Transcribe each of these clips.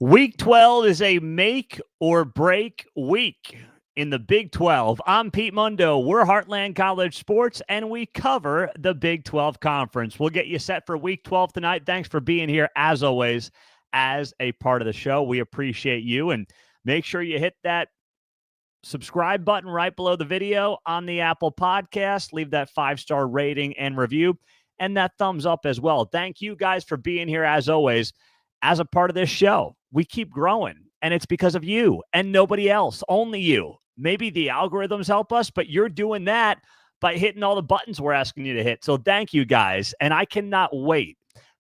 Week 12 is a make or break week in the Big 12. I'm Pete Mundo. We're Heartland College Sports, and we cover the Big 12 Conference. We'll get you set for Week 12 tonight. Thanks for being here, as always, as a part of the show. We appreciate you, and make sure you hit that subscribe button right below the video on the Apple Podcast. Leave that 5-star rating and review, and that thumbs up as well. Thank you guys for being here, as always, as a part of this show. We keep growing, and it's because of you and nobody else, only you. Maybe the algorithms help us, but you're doing that by hitting all the buttons we're asking you to hit. So thank you, guys, and I cannot wait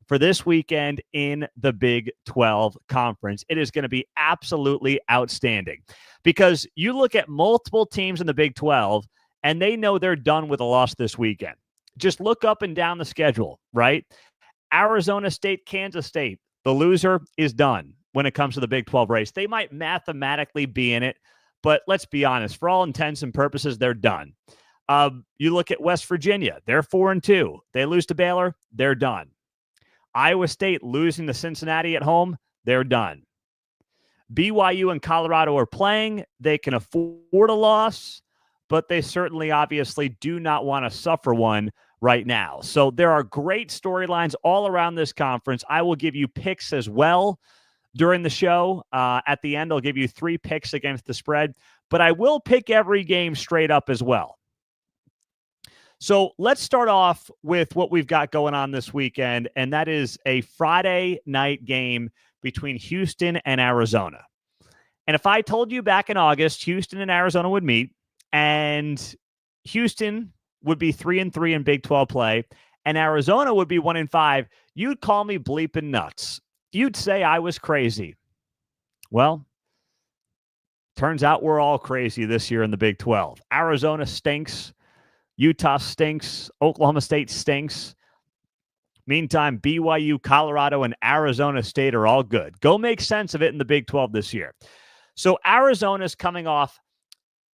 for this weekend in the Big 12 Conference. It is going to be absolutely outstanding because you look at multiple teams in the Big 12, and they know they're done with a loss this weekend. Just look up and down the schedule, right? Arizona State, Kansas State. The loser is done when it comes to the Big 12 race. They might mathematically be in it, but let's be honest. For all intents and purposes, they're done. You look at West Virginia. They're 4-2. They lose to Baylor. They're done. Iowa State losing to Cincinnati at home. They're done. BYU and Colorado are playing. They can afford a loss, but they certainly obviously do not want to suffer one right now. So there are great storylines all around this conference. I will give you picks as well during the show. At the end, I'll give you 3 picks against the spread, but I will pick every game straight up as well. So let's start off with what we've got going on this weekend, and that is a Friday night game between Houston and Arizona. And if I told you back in August, Houston and Arizona would meet, and Houston would be 3-3 in Big 12 play, and Arizona would be 1-5, you'd call me bleeping nuts. You'd say I was crazy. Well, turns out we're all crazy this year in the Big 12. Arizona stinks. Utah stinks. Oklahoma State stinks. Meantime, BYU, Colorado, and Arizona State are all good. Go make sense of it in the Big 12 this year. So Arizona's coming off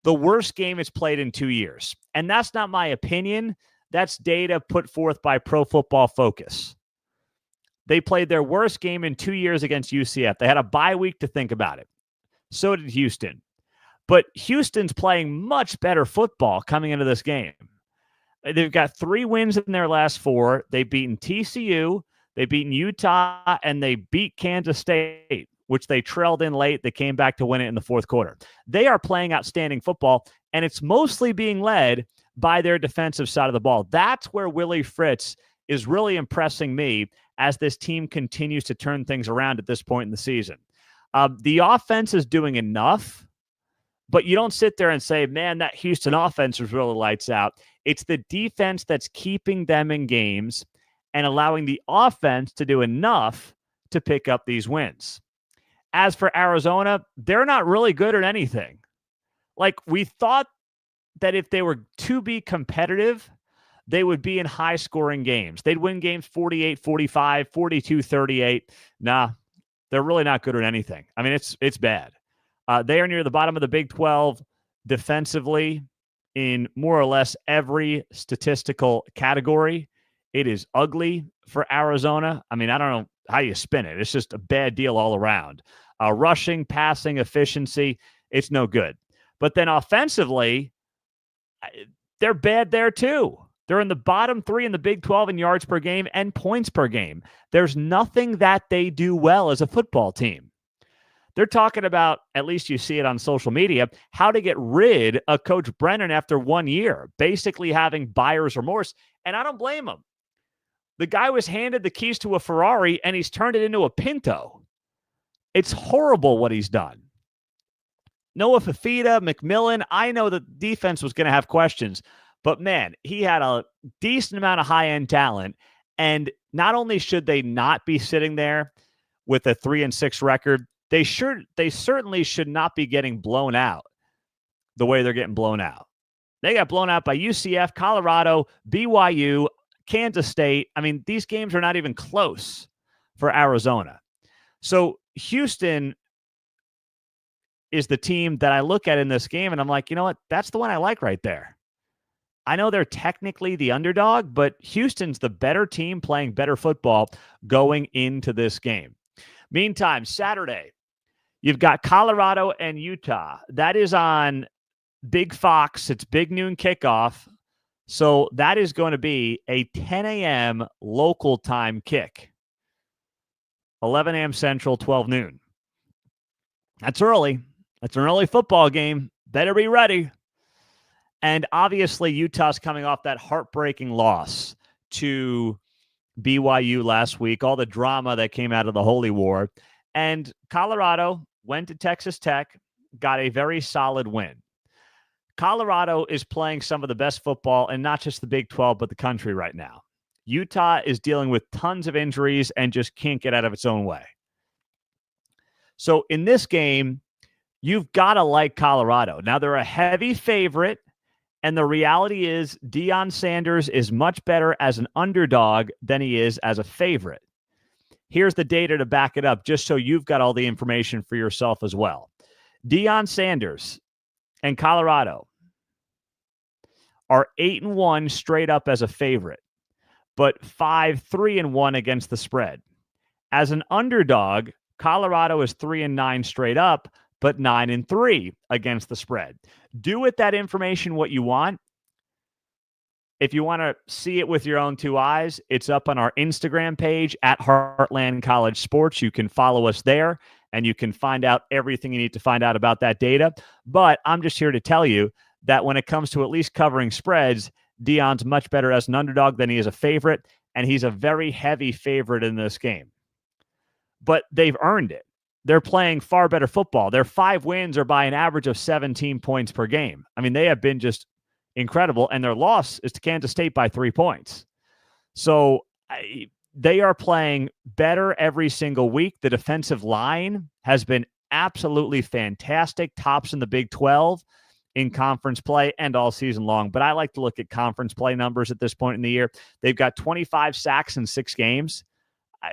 the worst game it's played in 2 years. And that's not my opinion. That's data put forth by Pro Football Focus. They played their worst game in 2 years against UCF. They had a bye week to think about it. So did Houston. But Houston's playing much better football coming into this game. They've got 3 wins in their last 4. They've beaten TCU, they've beaten Utah, and they beat Kansas State, which they trailed in late. They came back to win it in the fourth quarter. They are playing outstanding football, and it's mostly being led by their defensive side of the ball. That's where Willie Fritz is really impressing me as this team continues to turn things around at this point in the season. The offense is doing enough, but you don't sit there and say, man, that Houston offense was really lights out. It's the defense that's keeping them in games and allowing the offense to do enough to pick up these wins. As for Arizona, they're not really good at anything. Like, we thought that if they were to be competitive, they would be in high-scoring games. They'd win games 48-45, 42-38. Nah, they're really not good at anything. I mean, it's bad. They are near the bottom of the Big 12 defensively in more or less every statistical category. It is ugly for Arizona. I mean, I don't know how you spin it. It's just a bad deal all around. Rushing, passing, efficiency, it's no good. But then offensively, they're bad there too. They're in the bottom 3 in the Big 12 in yards per game and points per game. There's nothing that they do well as a football team. They're talking about, at least you see it on social media, how to get rid of Coach Brennan after 1 year, basically having buyer's remorse. And I don't blame him. The guy was handed the keys to a Ferrari, and he's turned it into a Pinto. It's horrible what he's done. Noah Fafita, McMillan, I know the defense was going to have questions, but man, he had a decent amount of high-end talent, and not only should they not be sitting there with a 3-6 record, they certainly should not be getting blown out the way they're getting blown out. They got blown out by UCF, Colorado, BYU, Kansas State. I mean, these games are not even close for Arizona. So Houston is the team that I look at in this game, and I'm like, you know what? That's the one I like right there. I know they're technically the underdog, but Houston's the better team playing better football going into this game. Meantime, Saturday, you've got Colorado and Utah. That is on Big Fox. It's big noon kickoff. So that is going to be a 10 a.m. local time kick. 11 a.m. Central, 12 noon. That's early. That's an early football game. Better be ready. And obviously, Utah's coming off that heartbreaking loss to BYU last week, all the drama that came out of the Holy War. And Colorado went to Texas Tech, got a very solid win. Colorado is playing some of the best football, and not just the Big 12, but the country right now. Utah is dealing with tons of injuries and just can't get out of its own way. So in this game, you've got to like Colorado. Now, they're a heavy favorite, and the reality is Deion Sanders is much better as an underdog than he is as a favorite. Here's the data to back it up, just so you've got all the information for yourself as well. Deion Sanders and Colorado are 8-1 straight up as a favorite, but 5-3-1 against the spread. As an underdog, Colorado is 3-9 straight up, but 9-3 against the spread. Do with that information what you want. If you want to see it with your own two eyes, it's up on our Instagram page at Heartland College Sports. You can follow us there, and you can find out everything you need to find out about that data. But I'm just here to tell you that when it comes to at least covering spreads, Deion's much better as an underdog than he is a favorite, and he's a very heavy favorite in this game. But they've earned it. They're playing far better football. Their 5 wins are by an average of 17 points per game. I mean, they have been just incredible, and their loss is to Kansas State by 3 points. So they are playing better every single week. The defensive line has been absolutely fantastic, tops in the Big 12 in conference play and all season long. But I like to look at conference play numbers at this point in the year. They've got 25 sacks in 6 games.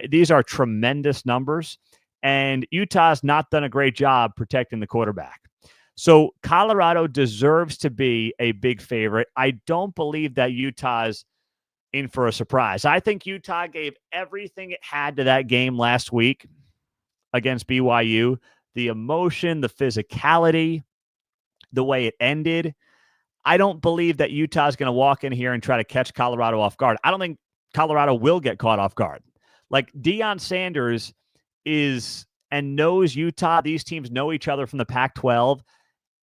These are tremendous numbers, and Utah's not done a great job protecting the quarterback. So Colorado deserves to be a big favorite. I don't believe that Utah's in for a surprise. I think Utah gave everything it had to that game last week against BYU. The emotion, the physicality, the way it ended. I don't believe that Utah's going to walk in here and try to catch Colorado off guard. I don't think Colorado will get caught off guard. Like, Deion Sanders is and knows Utah. These teams know each other from the Pac-12.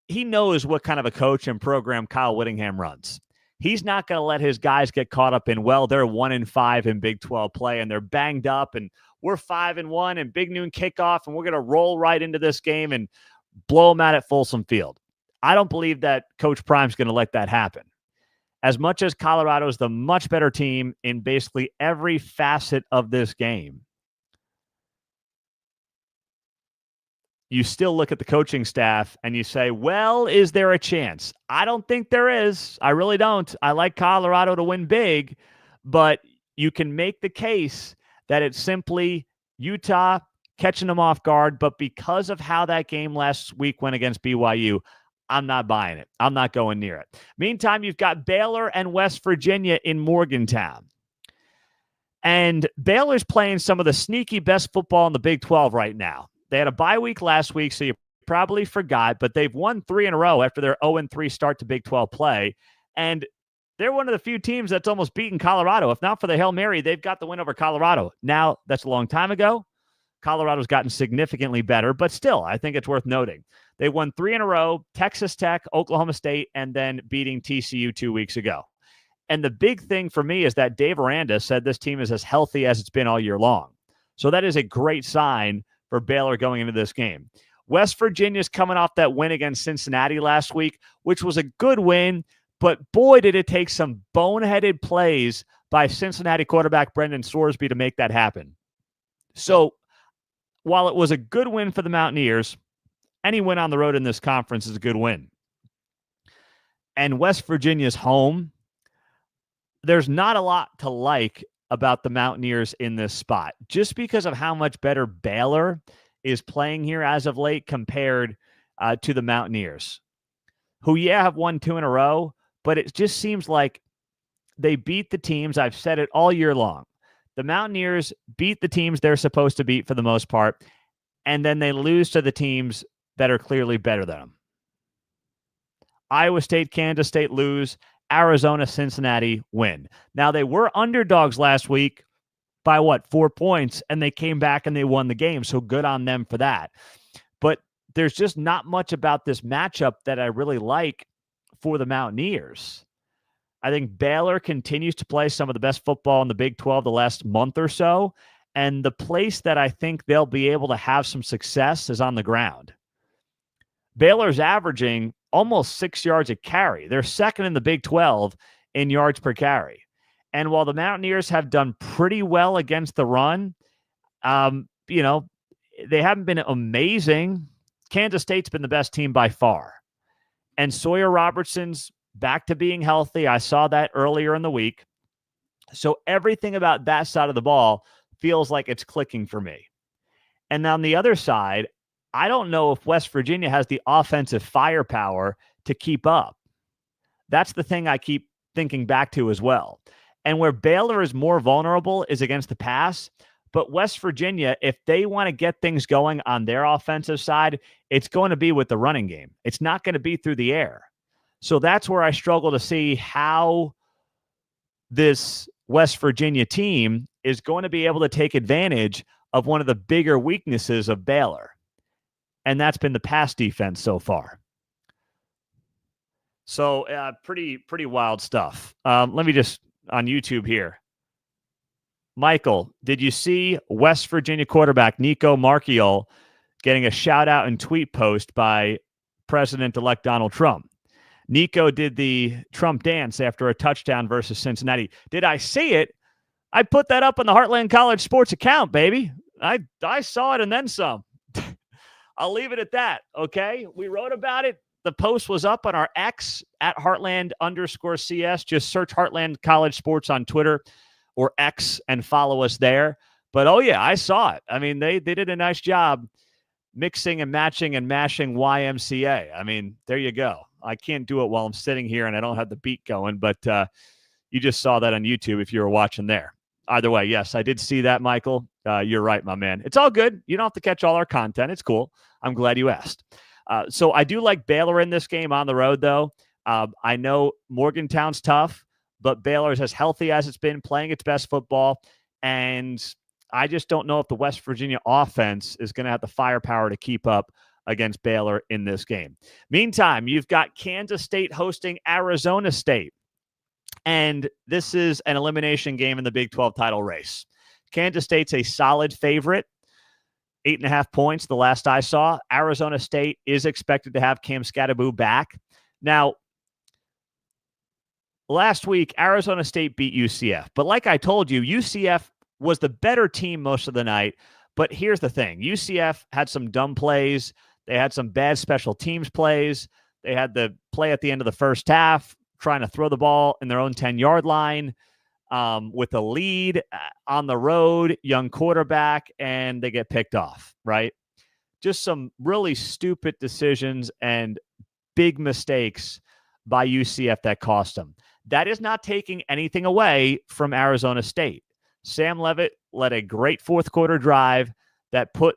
He knows what kind of a coach and program Kyle Whittingham runs. He's not going to let his guys get caught up in, well, they're 1-5 in Big 12 play, and they're banged up, and we're 5-1 and big noon kickoff, and we're going to roll right into this game and blow them out at Folsom Field. I don't believe that Coach Prime's going to let that happen. As much as Colorado is the much better team in basically every facet of this game, you still look at the coaching staff and you say, well, is there a chance? I don't think there is. I really don't. I like Colorado to win big, but you can make the case that it's simply Utah catching them off guard. But because of how that game last week went against BYU, I'm not buying it. I'm not going near it. Meantime, you've got Baylor and West Virginia in Morgantown. And Baylor's playing some of the sneaky best football in the Big 12 right now. They had a bye week last week, so you probably forgot, but they've won 3 in a row after their 0-3 start to Big 12 play. And they're one of the few teams that's almost beaten Colorado. If not for the Hail Mary, they've got the win over Colorado. Now, that's a long time ago. Colorado's gotten significantly better, but still, I think it's worth noting. They won 3 in a row, Texas Tech, Oklahoma State, and then beating TCU 2 weeks ago. And the big thing for me is that Dave Aranda said this team is as healthy as it's been all year long. So that is a great sign for Baylor going into this game. West Virginia's coming off that win against Cincinnati last week, which was a good win, but boy, did it take some boneheaded plays by Cincinnati quarterback Brendan Sorsby to make that happen. So while it was a good win for the Mountaineers, any win on the road in this conference is a good win. And West Virginia's home, there's not a lot to like about the Mountaineers in this spot, just because of how much better Baylor is playing here as of late compared to the Mountaineers, who, have won 2 in a row, but it just seems like they beat the teams. I've said it all year long. The Mountaineers beat the teams they're supposed to beat for the most part, and then they lose to the teams that are clearly better than them. Iowa State, Kansas State lose. Arizona, Cincinnati win. Now, they were underdogs last week by 4 points, and they came back and they won the game. So good on them for that. But there's just not much about this matchup that I really like for the Mountaineers. I think Baylor continues to play some of the best football in the Big 12 the last month or so. And the place that I think they'll be able to have some success is on the ground. Baylor's averaging almost 6 yards a carry. They're second in the Big 12 in yards per carry. And while the Mountaineers have done pretty well against the run, they haven't been amazing. Kansas State's been the best team by far. And Sawyer Robertson's back to being healthy. I saw that earlier in the week. So everything about that side of the ball feels like it's clicking for me. And on the other side, I don't know if West Virginia has the offensive firepower to keep up. That's the thing I keep thinking back to as well. And where Baylor is more vulnerable is against the pass. But West Virginia, if they want to get things going on their offensive side, it's going to be with the running game. It's not going to be through the air. So that's where I struggle to see how this West Virginia team is going to be able to take advantage of one of the bigger weaknesses of Baylor. And that's been the pass defense so far. So pretty wild stuff. Let me just, on YouTube here. Michael, did you see West Virginia quarterback Nico Marchiol getting a shout-out and tweet post by President-elect Donald Trump? Nico did the Trump dance after a touchdown versus Cincinnati. Did I see it? I put that up on the Heartland College Sports account, baby. I saw it and then some. I'll leave it at that, okay? We wrote about it. The post was up on our X at Heartland_CS. Just search Heartland College Sports on Twitter or X and follow us there. But, oh, yeah, I saw it. I mean, they did a nice job mixing and matching and mashing YMCA. I mean, there you go. I can't do it while I'm sitting here and I don't have the beat going, but you just saw that on YouTube if you were watching there. Either way, yes, I did see that, Michael. You're right, my man. It's all good. You don't have to catch all our content. It's cool. I'm glad you asked. So I do like Baylor in this game on the road, though. I know Morgantown's tough, but Baylor's as healthy as it's been, playing its best football. And I just don't know if the West Virginia offense is going to have the firepower to keep up against Baylor in this game. Meantime, you've got Kansas State hosting Arizona State. And this is an elimination game in the Big 12 title race. Kansas State's a solid favorite, 8.5 points the last I saw. Arizona State is expected to have Cam Skattebo back. Now, last week, Arizona State beat UCF. But like I told you, UCF was the better team most of the night. But here's the thing. UCF had some dumb plays. They had some bad special teams plays. They had the play at the end of the first half, trying to throw the ball in their own 10-yard line with a lead on the road, young quarterback, and they get picked off, right? Just some really stupid decisions and big mistakes by UCF that cost them. That is not taking anything away from Arizona State. Sam Leavitt led a great fourth quarter drive that put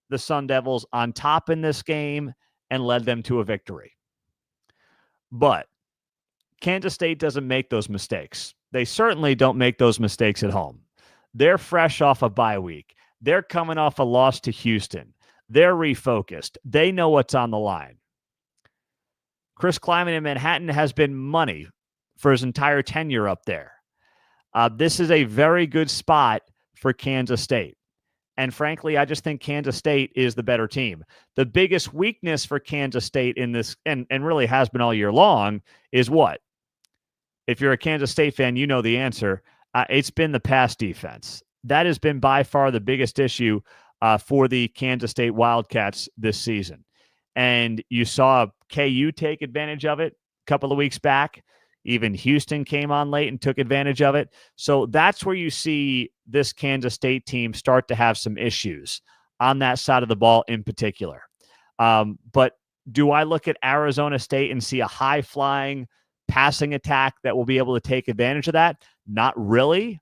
the Sun Devils on top in this game and led them to a victory. But Kansas State doesn't make those mistakes. They certainly don't make those mistakes at home. They're fresh off a bye week. They're coming off a loss to Houston. They're refocused. They know what's on the line. Chris Kleiman in Manhattan has been money for his entire tenure up there. This is a very good spot for Kansas State. And frankly, I just think Kansas State is the better team. The biggest weakness for Kansas State in this, and really has been all year long, is what? If you're a Kansas State fan, you know the answer. It's been the pass defense. That has been by far the biggest issue for the Kansas State Wildcats this season. And you saw KU take advantage of it a couple of weeks back. Even Houston came on late and took advantage of it. So that's where you see this Kansas State team start to have some issues on that side of the ball in particular. But do I look at Arizona State and see a high-flying passing attack that will be able to take advantage of that? Not really.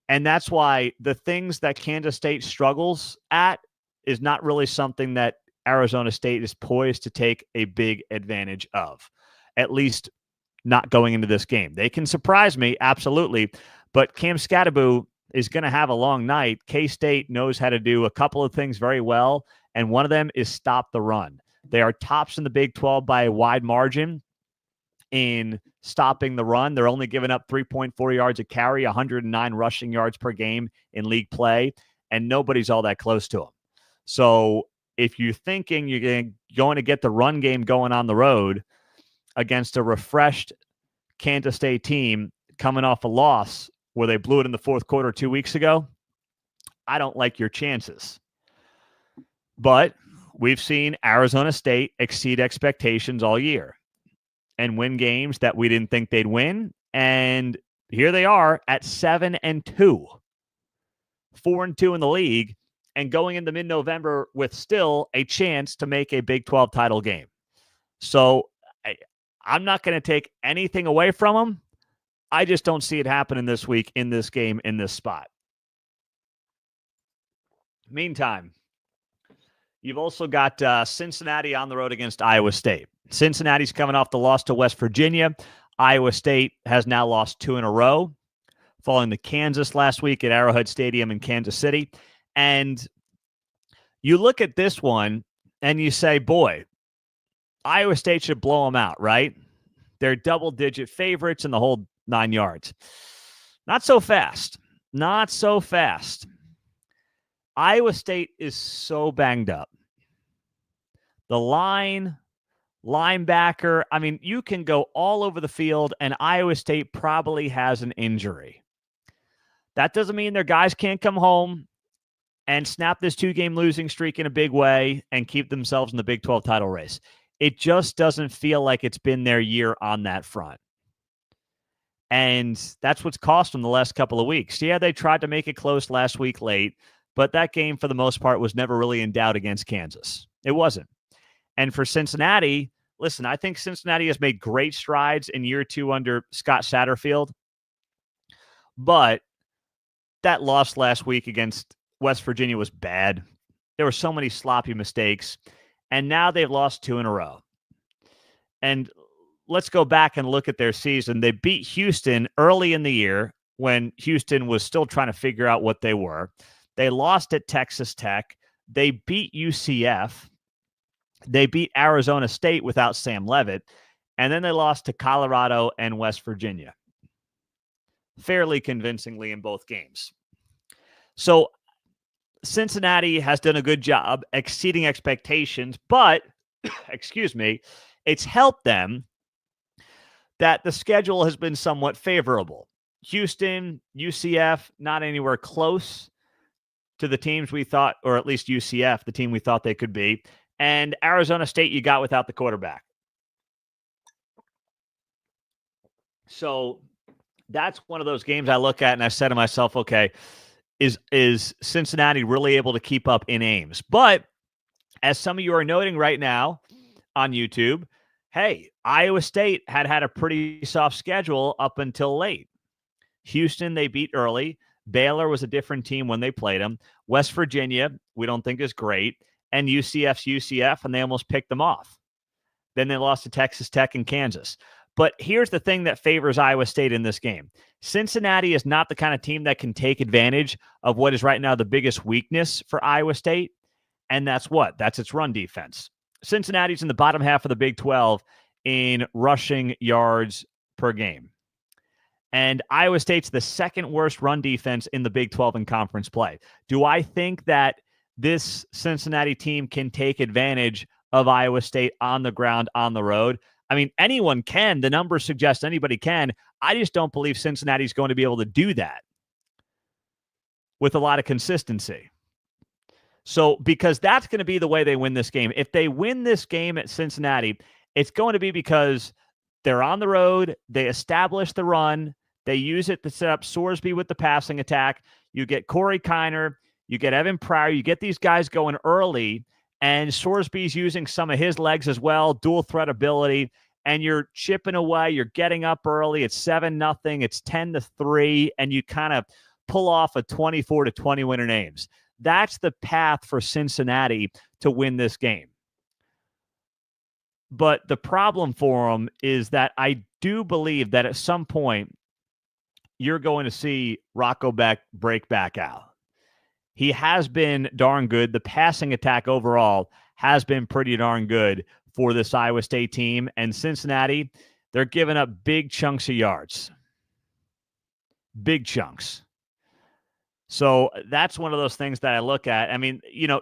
And that's why the things that Kansas State struggles at is not really something that Arizona State is poised to take a big advantage of, at least not going into this game. They can surprise me, absolutely, but Cam Scatterbo is going to have a long night. K-State knows how to do a couple of things very well, and one of them is stop the run. They are tops in the Big 12 by a wide margin in stopping the run. They're only giving up 3.4 yards a carry, 109 rushing yards per game in league play, and nobody's all that close to them. So if you're thinking you're going to get the run game going on the road against a refreshed Kansas State team coming off a loss where they blew it in the fourth quarter 2 weeks ago, I don't like your chances. But we've seen Arizona State exceed expectations all year and win games that we didn't think they'd win. And here they are at 7-2, 4-2 in the league, and going into mid-November with still a chance to make a Big 12 title game. So I'm not going to take anything away from them. I just don't see it happening this week in this game, in this spot. Meantime, you've also got Cincinnati on the road against Iowa State. Cincinnati's coming off the loss to West Virginia. Iowa State has now lost 2 in a row, falling to Kansas last week at Arrowhead Stadium in Kansas City. And you look at this one and you say, boy, Iowa State should blow them out, right? They're double-digit favorites in the whole 9 yards. Not so fast. Not so fast. Iowa State is so banged up. The line, linebacker, I mean, you can go all over the field, and Iowa State probably has an injury. That doesn't mean their guys can't come home and snap this 2-game losing streak in a big way and keep themselves in the Big 12 title race. It just doesn't feel like it's been their year on that front. And that's what's cost them the last couple of weeks. Yeah, they tried to make it close last week late, but that game, for the most part, was never really in doubt against Kansas. It wasn't. And for Cincinnati, listen, I think Cincinnati has made great strides in year 2 under Scott Satterfield. But that loss last week against West Virginia was bad. There were so many sloppy mistakes. And now they've lost 2 in a row. And let's go back and look at their season. They beat Houston early in the year when Houston was still trying to figure out what they were. They lost at Texas Tech. They beat UCF. They beat Arizona State without Sam Leavitt. And then they lost to Colorado and West Virginia fairly convincingly in both games. So Cincinnati has done a good job exceeding expectations, but, excuse me, it's helped them that the schedule has been somewhat favorable. Houston, UCF, not anywhere close to the teams we thought, or at least UCF, the team we thought they could be. And Arizona State, you got without the quarterback. So that's one of those games I look at and I said to myself, okay, is Cincinnati really able to keep up in Ames? But as some of you are noting right now on YouTube, hey, Iowa State had a pretty soft schedule up until late. Houston, they beat early. Baylor was a different team when they played them. West Virginia, we don't think is great. And UCF's UCF, and they almost picked them off. Then they lost to Texas Tech and Kansas. But here's the thing that favors Iowa State in this game. Cincinnati is not the kind of team that can take advantage of what is right now the biggest weakness for Iowa State, and that's what? That's its run defense. Cincinnati's in the bottom half of the Big 12 in rushing yards per game. And Iowa State's the second worst run defense in the Big 12 in conference play. Do I think that this Cincinnati team can take advantage of Iowa State on the ground, on the road? I mean, anyone can. The numbers suggest anybody can. I just don't believe Cincinnati's going to be able to do that with a lot of consistency. So, because that's going to be the way they win this game. If they win this game at Cincinnati, it's going to be because they're on the road, they establish the run, they use it to set up Sorsby with the passing attack. You get Corey Kiner, you get Evan Pryor, you get these guys going early, and Sorsby's using some of his legs as well, dual threat ability, and you're chipping away. You're getting up early. It's 7-0. It's 10-3, and you kind of pull off a 24-20 win in Ames. That's the path for Cincinnati to win this game. But the problem for them is that I do believe that at some point you're going to see Rocco Beck break back out. He has been darn good. The passing attack overall has been pretty darn good for this Iowa State team. And Cincinnati, they're giving up big chunks of yards. Big chunks. So that's one of those things that I look at. I mean, you know,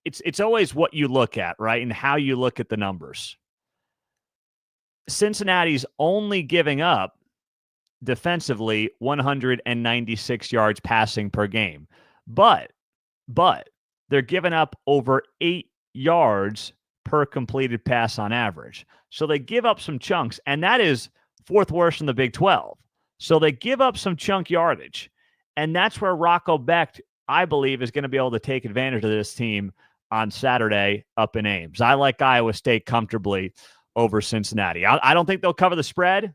it's always what you look at, right? And how you look at the numbers. Cincinnati's only giving up defensively 196 yards passing per game. But they're giving up over 8 yards per completed pass on average. So they give up some chunks, and that is fourth worst in the Big 12. So they give up some chunk yardage, and that's where Rocco Beck, I believe, is going to be able to take advantage of this team on Saturday up in Ames. I like Iowa State comfortably over Cincinnati. I don't think they'll cover the spread.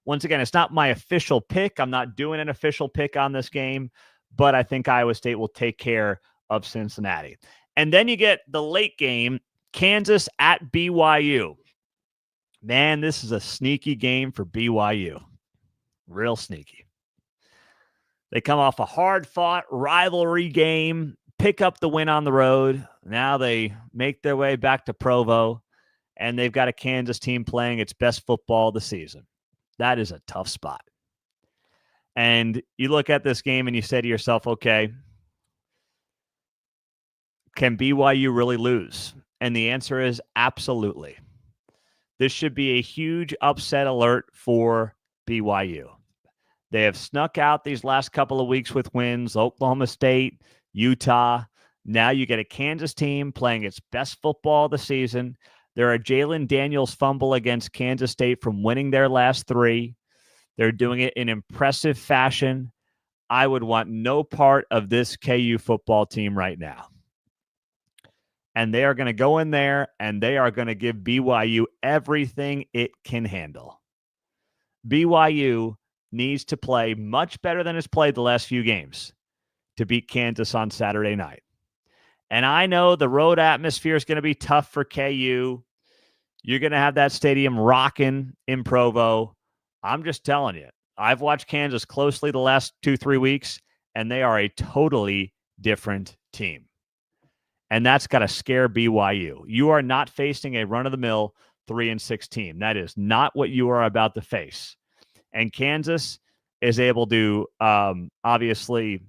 Once again, it's not my official pick. I'm not doing an official pick on this game, but I think Iowa State will take care of Cincinnati. And then you get the late game, Kansas at BYU. Man, this is a sneaky game for BYU. Real sneaky. They come off a hard-fought rivalry game, pick up the win on the road. Now they make their way back to Provo, and they've got a Kansas team playing its best football of the season. That is a tough spot. And you look at this game and you say to yourself, okay, can BYU really lose? And the answer is absolutely. This should be a huge upset alert for BYU. They have snuck out these last couple of weeks with wins, Oklahoma State, Utah. Now you get a Kansas team playing its best football of the season. There are Jalen Daniels fumble against Kansas State from winning their last 3. They're doing it in impressive fashion. I would want no part of this KU football team right now. And they are going to go in there and they are going to give BYU everything it can handle. BYU needs to play much better than it's played the last few games to beat Kansas on Saturday night. And I know the road atmosphere is going to be tough for KU. You're going to have that stadium rocking in Provo. I'm just telling you, I've watched Kansas closely the last 2-3 weeks, and they are a totally different team. And that's got to scare BYU. You are not facing a run-of-the-mill 3-6 team. That is not what you are about to face. And Kansas is able to obviously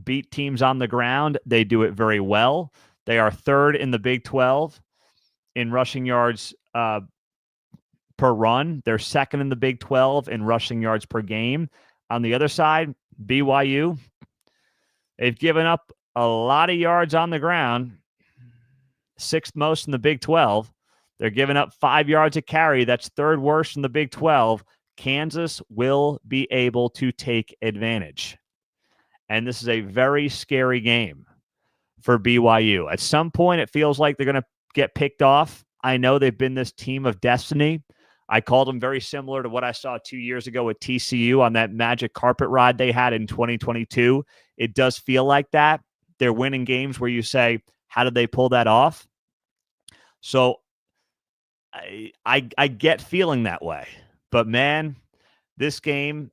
beat teams on the ground. They do it very well. They are third in the Big 12 in rushing yards per run. They're second in the Big 12 in rushing yards per game. On the other side, BYU, they've given up a lot of yards on the ground, 6th most in the Big 12. They're giving up 5 yards a carry. That's third worst in the Big 12. Kansas will be able to take advantage. And this is a very scary game for BYU. At some point, it feels like they're going to get picked off. I know they've been this team of destiny. I called them very similar to what I saw 2 years ago with TCU on that magic carpet ride they had in 2022. It does feel like that. They're winning games where you say, how did they pull that off? So I get feeling that way. But, man, this game,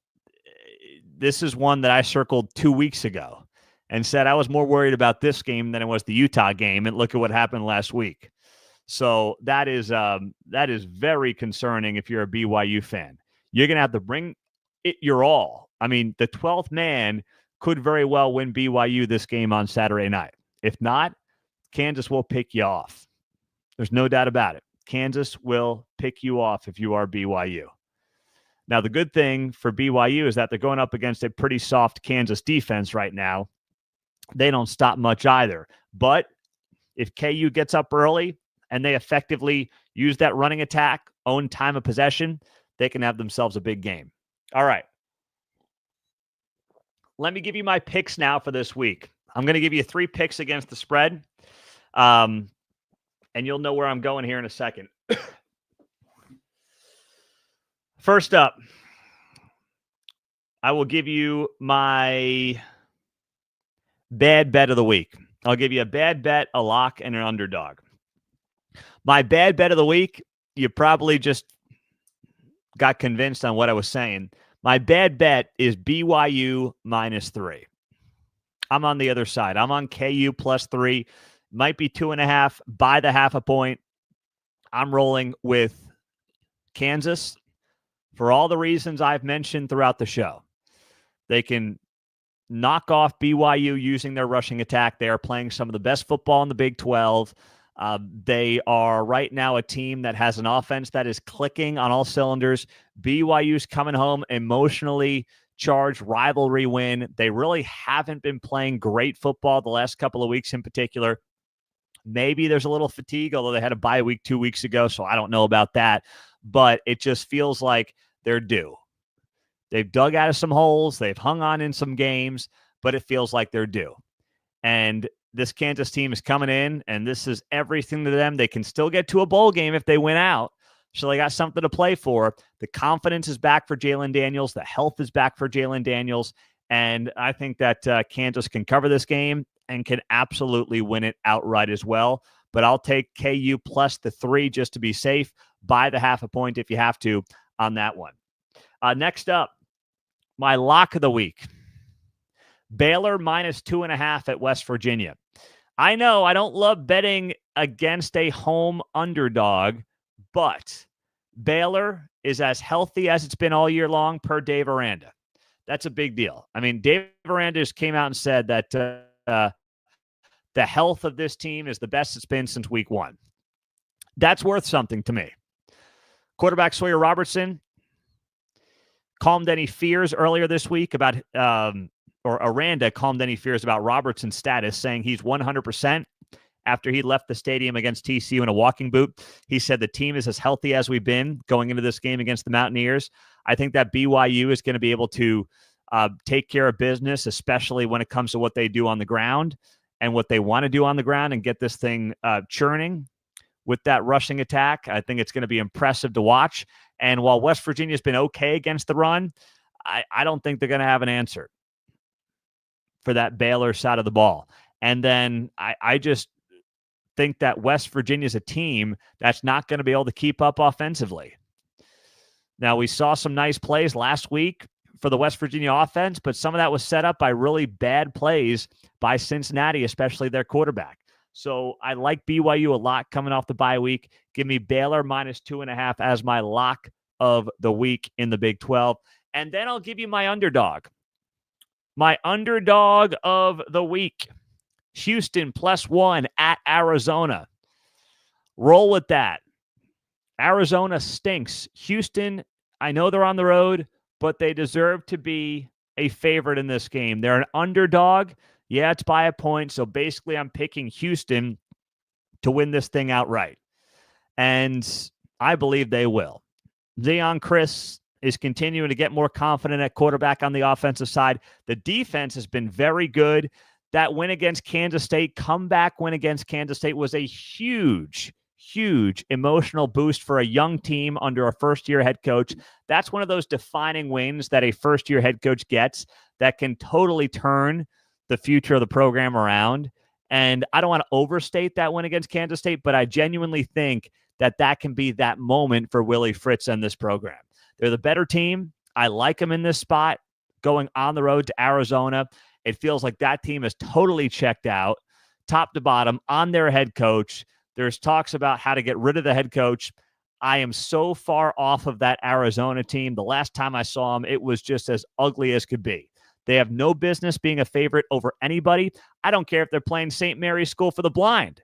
this is one that I circled 2 weeks ago and said I was more worried about this game than it was the Utah game, and look at what happened last week. So that is very concerning if you're a BYU fan. You're going to have to bring it your all. I mean, the 12th man could very well win BYU this game on Saturday night. If not, Kansas will pick you off. There's no doubt about it. Kansas will pick you off if you are BYU. Now, the good thing for BYU is that they're going up against a pretty soft Kansas defense right now. They don't stop much either. But if KU gets up early and they effectively use that running attack, own time of possession, they can have themselves a big game. All right. Let me give you my picks now for this week. I'm going to give you 3 picks against the spread. And you'll know where I'm going here in a second. First up, I will give you my bad bet of the week. I'll give you a bad bet, a lock, and an underdog. My bad bet of the week, you probably just got convinced on what I was saying. My bad bet is BYU -3. I'm on the other side. I'm on KU +3. Might be 2.5. By the half a point. I'm rolling with Kansas for all the reasons I've mentioned throughout the show. They can knock off BYU using their rushing attack. They are playing some of the best football in the Big 12. They are right now a team that has an offense that is clicking on all cylinders. BYU's coming home emotionally charged, rivalry win. They really haven't been playing great football the last couple of weeks in particular. Maybe there's a little fatigue, although they had a bye week 2 weeks ago, so I don't know about that. But it just feels like they're due. They've dug out of some holes. They've hung on in some games, but it feels like they're due. And this Kansas team is coming in, and this is everything to them. They can still get to a bowl game if they win out. So they got something to play for. The confidence is back for Jalen Daniels. The health is back for Jalen Daniels. And I think that Kansas can cover this game and can absolutely win it outright as well. But I'll take KU +3 just to be safe. Buy the half a point if you have to on that one. Next up, my lock of the week. Baylor -2.5 at West Virginia. I know I don't love betting against a home underdog, but Baylor is as healthy as it's been all year long per Dave Aranda. That's a big deal. I mean, Dave Aranda just came out and said that the health of this team is the best it's been since week 1. That's worth something to me. Quarterback Sawyer Robertson calmed any fears earlier this week about, or Aranda calmed any fears about Robertson's status, saying he's 100% after he left the stadium against TCU in a walking boot. He said the team is as healthy as we've been going into this game against the Mountaineers. I think that BYU is going to be able to take care of business, especially when it comes to what they do on the ground and what they want to do on the ground and get this thing churning with that rushing attack. I think it's going to be impressive to watch. And while West Virginia's been okay against the run, I don't think they're going to have an answer for that Baylor side of the ball. And then I just think that West Virginia's a team that's not going to be able to keep up offensively. Now, we saw some nice plays last week for the West Virginia offense, but some of that was set up by really bad plays by Cincinnati, especially their quarterback. So I like BYU a lot coming off the bye week. Give me Baylor -2.5 as my lock of the week in the Big 12. And then I'll give you my underdog. My underdog of the week, Houston +1 at Arizona. Roll with that. Arizona stinks. Houston, I know they're on the road, but they deserve to be a favorite in this game. They're an underdog. Yeah, it's by a point. So basically, I'm picking Houston to win this thing outright. And I believe they will. Zeon Chris is continuing to get more confident at quarterback on the offensive side. The defense has been very good. That win against Kansas State, comeback win against Kansas State, was a huge emotional boost for a young team under a first-year head coach. That's one of those defining wins that a first-year head coach gets that can totally turn the future of the program around. And I don't want to overstate that win against Kansas State, but I genuinely think that that can be that moment for Willie Fritz and this program. They're the better team. I like them in this spot going on the road to Arizona. It feels like that team is totally checked out, top to bottom, on their head coach. There's talks about how to get rid of the head coach. I am so far off of that Arizona team. The last time I saw them, it was just as ugly as could be. They have no business being a favorite over anybody. I don't care if they're playing St. Mary's School for the Blind.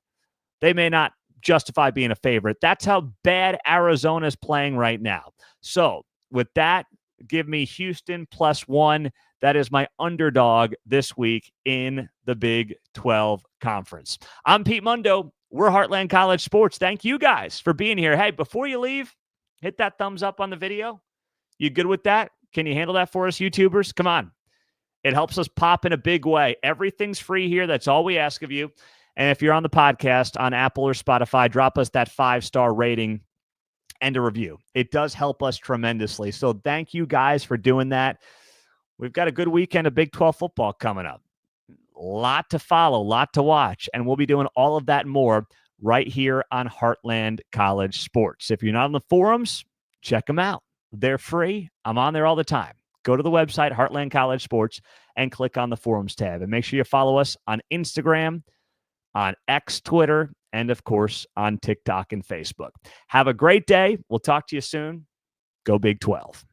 They may not justify being a favorite. That's how bad Arizona is playing right now. So with that, give me Houston +1. That is my underdog this week in the Big 12 Conference. I'm Pete Mundo. We're Heartland College Sports. Thank you guys for being here. Hey, before you leave, hit that thumbs up on the video. You good with that? Can you handle that for us, YouTubers? Come on. It helps us pop in a big way. Everything's free here. That's all we ask of you. And if you're on the podcast on Apple or Spotify, drop us that 5-star rating and a review. It does help us tremendously. So thank you guys for doing that. We've got a good weekend of Big 12 football coming up. Lot to follow, lot to watch, and we'll be doing all of that and more right here on Heartland College Sports. If you're not on the forums, check them out. They're free. I'm on there all the time. Go to the website, Heartland College Sports, and click on the forums tab. And make sure you follow us on Instagram, on X, Twitter, and, of course, on TikTok and Facebook. Have a great day. We'll talk to you soon. Go Big 12.